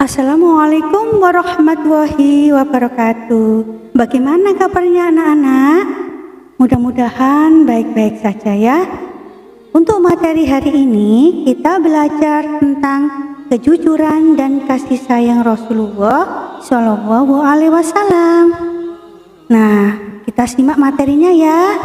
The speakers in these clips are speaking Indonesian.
Assalamualaikum warahmatullahi wabarakatuh. Bagaimana kabarnya anak-anak? Mudah-mudahan baik-baik saja ya. Untuk materi hari ini kita belajar tentang kejujuran dan kasih sayang Rasulullah Shallallahu Alaihi Wasallam. Nah, kita simak materinya ya.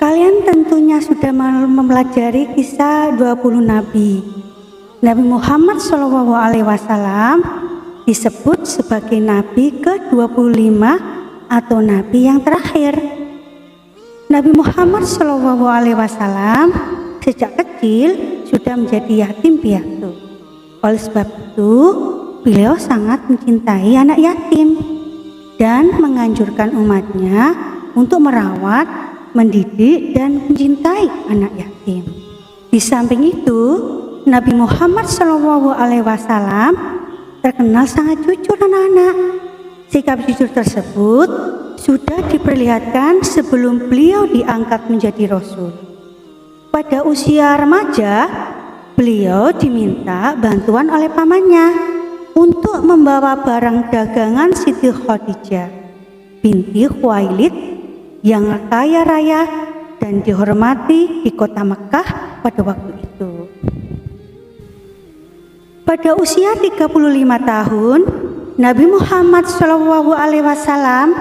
Kalian tentunya sudah mempelajari kisah 20 nabi. Nabi Muhammad SAW disebut sebagai Nabi ke-25 atau Nabi yang terakhir. Nabi Muhammad SAW sejak kecil sudah menjadi yatim piatu. Oleh sebab itu, beliau sangat mencintai anak yatim dan menganjurkan umatnya untuk merawat, mendidik, dan mencintai anak yatim. Di samping itu, Nabi Muhammad SAW terkenal sangat jujur anak-anak. Sikap jujur tersebut sudah diperlihatkan sebelum beliau diangkat menjadi Rasul. Pada usia remaja, beliau diminta bantuan oleh pamannya untuk membawa barang dagangan Siti Khadijah binti Khuwailid yang kaya raya dan dihormati di kota Mekah pada waktu itu. Pada usia 35 tahun, Nabi Muhammad SAW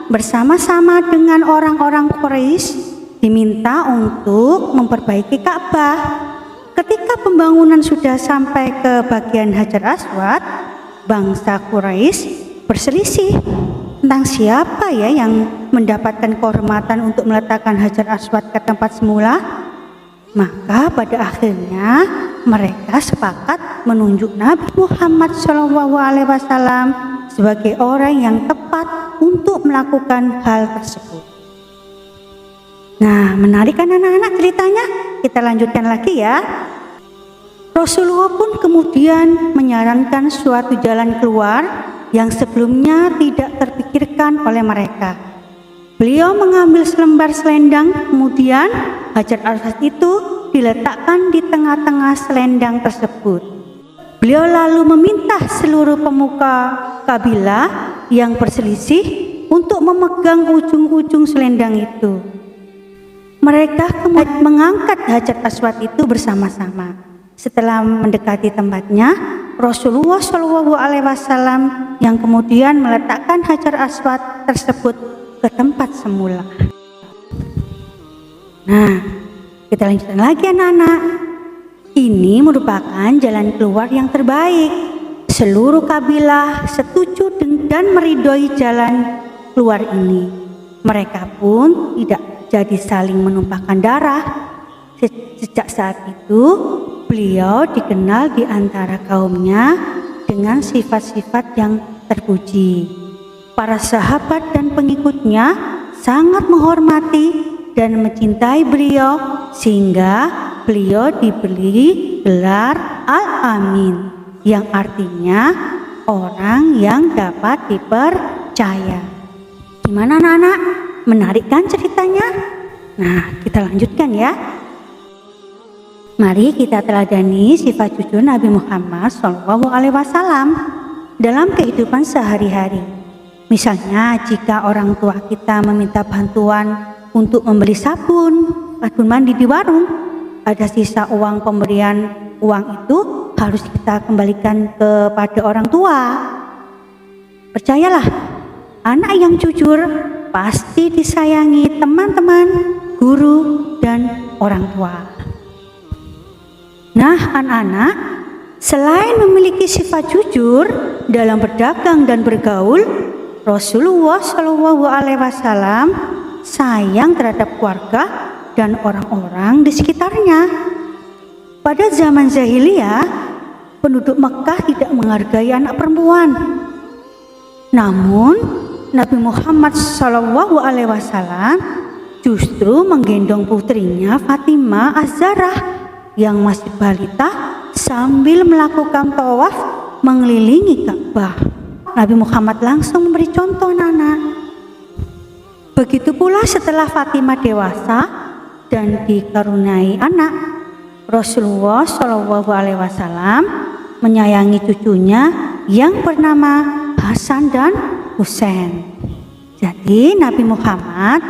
bersama-sama dengan orang-orang Quraisy diminta untuk memperbaiki Ka'bah. Ketika pembangunan sudah sampai ke bagian Hajar Aswad, bangsa Quraisy berselisih tentang siapa ya yang mendapatkan kehormatan untuk meletakkan Hajar Aswad ke tempat semula. Maka pada akhirnya mereka sepakat menunjuk Nabi Muhammad SAW sebagai orang yang tepat untuk melakukan hal tersebut. Nah, menarik kan anak-anak ceritanya? Kita lanjutkan lagi ya. Rasulullah pun kemudian menyarankan suatu jalan keluar yang sebelumnya tidak terpikirkan oleh mereka. Beliau mengambil selembar selendang, kemudian Hajar Aswad itu diletakkan di tengah-tengah selendang tersebut. Beliau lalu meminta seluruh pemuka kabilah yang berselisih untuk memegang ujung-ujung selendang itu. Mereka kemudian mengangkat Hajar Aswad itu bersama-sama. Setelah mendekati tempatnya, Rasulullah SAW yang kemudian meletakkan Hajar Aswad tersebut ke tempat semula. Nah, kita lanjutkan lagi anak-anak. Ini merupakan jalan keluar yang terbaik. Seluruh kabilah setuju dan meridhoi jalan keluar ini. Mereka pun tidak jadi saling menumpahkan darah. Sejak saat itu, beliau dikenal di antara kaumnya dengan sifat-sifat yang terpuji. Para sahabat dan pengikutnya sangat menghormati dan mencintai beliau sehingga beliau diberi gelar Al-Amin yang artinya orang yang dapat dipercaya. Gimana anak-anak? Menarik kan ceritanya? Nah, kita lanjutkan ya. Mari kita teladani sifat jujur Nabi Muhammad SAW dalam kehidupan sehari-hari. Misalnya jika orang tua kita meminta bantuan untuk membeli sabun mandi di warung, ada sisa uang pemberian uang itu harus kita kembalikan kepada orang tua. Percayalah, anak yang jujur pasti disayangi teman-teman, guru, dan orang tua. Nah anak-anak, selain memiliki sifat jujur dalam berdagang dan bergaul, Rasulullah SAW sayang terhadap keluarga dan orang-orang di sekitarnya. Pada zaman jahiliyah, penduduk Mekah tidak menghargai anak perempuan. Namun, Nabi Muhammad SAW justru menggendong putrinya Fatimah Az-Zahrah yang masih balita sambil melakukan tawaf mengelilingi Ka'bah. Nabi Muhammad langsung memberi contoh anak-anak. Begitu pula setelah Fatimah dewasa dan dikaruniai anak, Rasulullah SAW menyayangi cucunya yang bernama Hasan dan Husain. Jadi Nabi Muhammad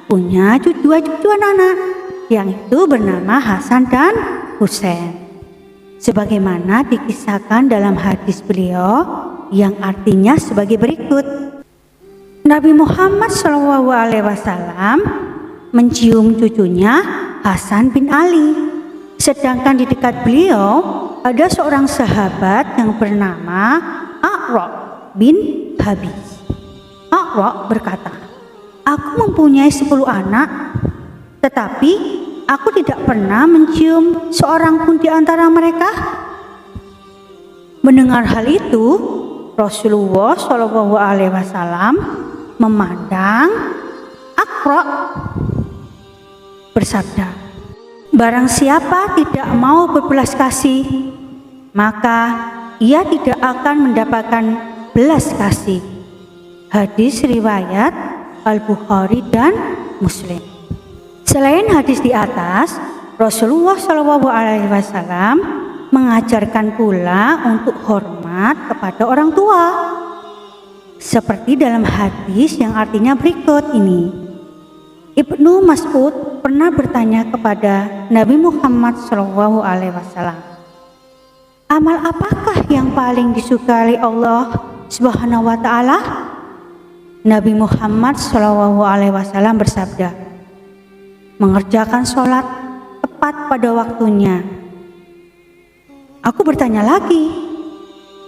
punya dua cucu anak yang itu bernama Hasan dan Husain. Sebagaimana dikisahkan dalam hadis beliau yang artinya sebagai berikut. Nabi Muhammad SAW mencium cucunya Hasan bin Ali. Sedangkan di dekat beliau ada seorang sahabat yang bernama Aqra bin Habis. Aqra berkata, "Aku mempunyai 10 anak, tetapi aku tidak pernah mencium seorang pun di antara mereka." Mendengar hal itu, Rasulullah SAW memandang Aqra bersabda, "Barang siapa tidak mau berbelas kasih, maka ia tidak akan mendapatkan belas kasih." Hadis riwayat Al-Bukhari dan Muslim. Selain hadis di atas, Rasulullah SAW mengajarkan pula untuk hormat kepada orang tua. Seperti dalam hadis yang artinya berikut ini. Ibnu Mas'ud pernah bertanya kepada Nabi Muhammad SAW, "Amal apakah yang paling disukai Allah Subhanahu wa Ta'ala?" Nabi Muhammad SAW bersabda, "Mengerjakan sholat tepat pada waktunya." Aku bertanya lagi,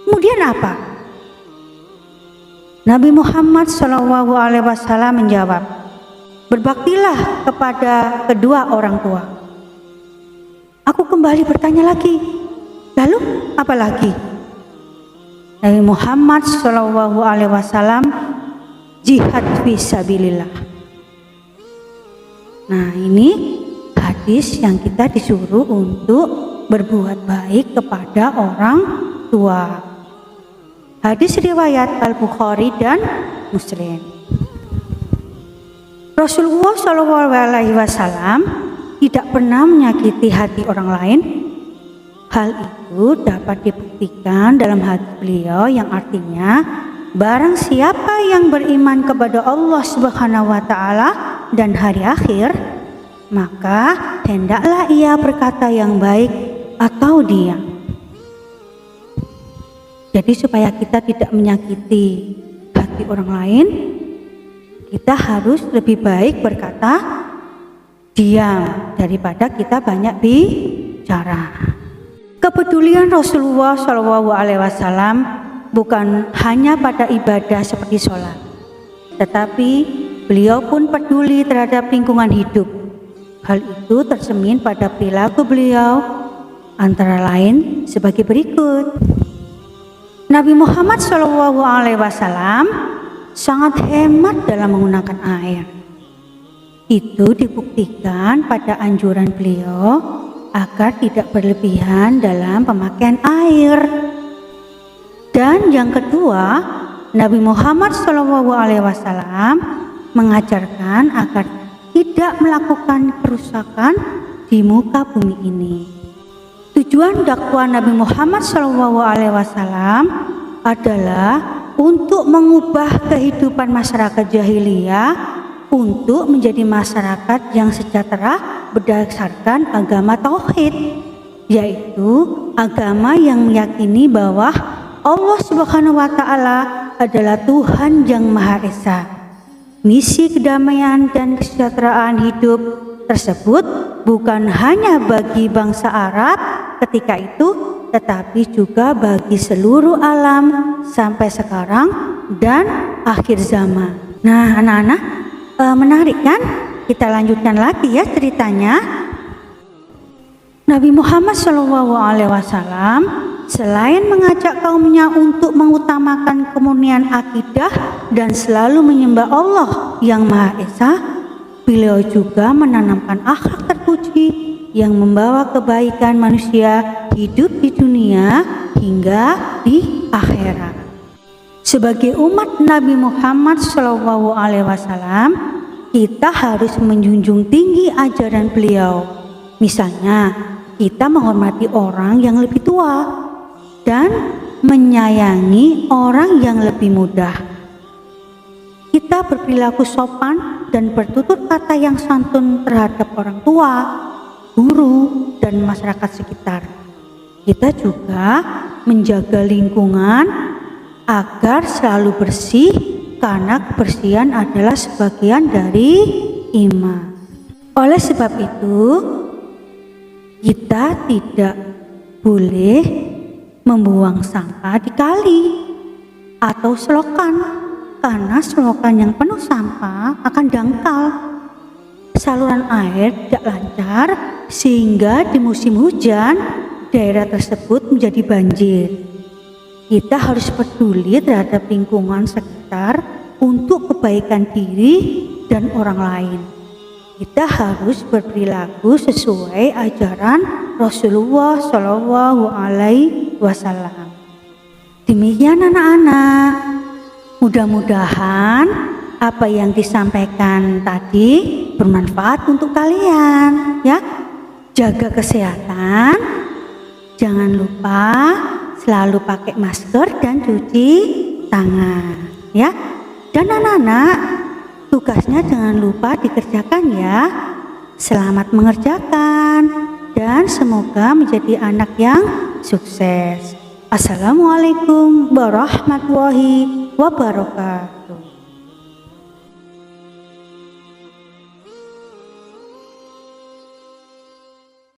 "Kemudian apa?" Nabi Muhammad SAW menjawab, "Berbaktilah kepada kedua orang tua." Aku kembali bertanya lagi, "Lalu apa lagi?" Nabi Muhammad SAW, "Jihad fisabilillah." Nah, ini hadis yang kita disuruh untuk berbuat baik kepada orang tua. Hadis riwayat Al-Bukhari dan Muslim. Rasulullah SAW tidak pernah menyakiti hati orang lain. Hal itu dapat dibuktikan dalam hadis beliau yang artinya, barang siapa yang beriman kepada Allah Subhanahu wa Ta'ala dan hari akhir, maka hendaklah ia berkata yang baik atau diam. Jadi supaya kita tidak menyakiti hati orang lain, kita harus lebih baik berkata diam daripada kita banyak bicara. Kepedulian Rasulullah SAW bukan hanya pada ibadah seperti sholat, tetapi beliau pun peduli terhadap lingkungan hidup. Hal itu tercermin pada perilaku beliau, antara lain sebagai berikut. Nabi Muhammad SAW sangat hemat dalam menggunakan air. Itu dibuktikan pada anjuran beliau agar tidak berlebihan dalam pemakaian air. Dan yang kedua, Nabi Muhammad SAW mengajarkan agar tidak melakukan kerusakan di muka bumi ini. Tujuan dakwah Nabi Muhammad SAW adalah untuk mengubah kehidupan masyarakat jahiliyah untuk menjadi masyarakat yang sejahtera berdasarkan agama tauhid, yaitu agama yang meyakini bahwa Allah Subhanahu wa Ta'ala adalah Tuhan yang Maha Esa. Misi kedamaian dan kesejahteraan hidup tersebut bukan hanya bagi bangsa Arab ketika itu, tetapi juga bagi seluruh alam sampai sekarang dan akhir zaman. Nah, anak-anak, menarik kan? Kita lanjutkan lagi ya ceritanya. Nabi Muhammad SAW selain mengajak kaumnya untuk mengutamakan kemurnian akidah dan selalu menyembah Allah yang Maha Esa, beliau juga menanamkan akhlak terpuji yang membawa kebaikan manusia hidup di dunia hingga di akhirat. Sebagai umat Nabi Muhammad SAW, kita harus menjunjung tinggi ajaran beliau. Misalnya, kita menghormati orang yang lebih tua dan menyayangi orang yang lebih muda. Kita berperilaku sopan dan bertutur kata yang santun terhadap orang tua, guru, dan masyarakat sekitar. Kita juga menjaga lingkungan agar selalu bersih, karena kebersihan adalah sebagian dari iman. Oleh sebab itu, kita tidak boleh membuang sampah di kali atau selokan, karena selokan yang penuh sampah akan dangkal. Saluran air tidak lancar sehingga di musim hujan daerah tersebut menjadi banjir. Kita harus peduli terhadap lingkungan sekitar untuk kebaikan diri dan orang lain. Kita harus berperilaku sesuai ajaran Rasulullah Shallallahu Alaihi Wasallam. Demikian anak-anak, mudah-mudahan apa yang disampaikan tadi bermanfaat untuk kalian ya. Jaga kesehatan, jangan lupa selalu pakai masker dan cuci tangan ya. Dan anak-anak, tugasnya jangan lupa dikerjakan ya. Selamat mengerjakan dan semoga menjadi anak yang sukses. Assalamualaikum warahmatullahi wabarakatuh.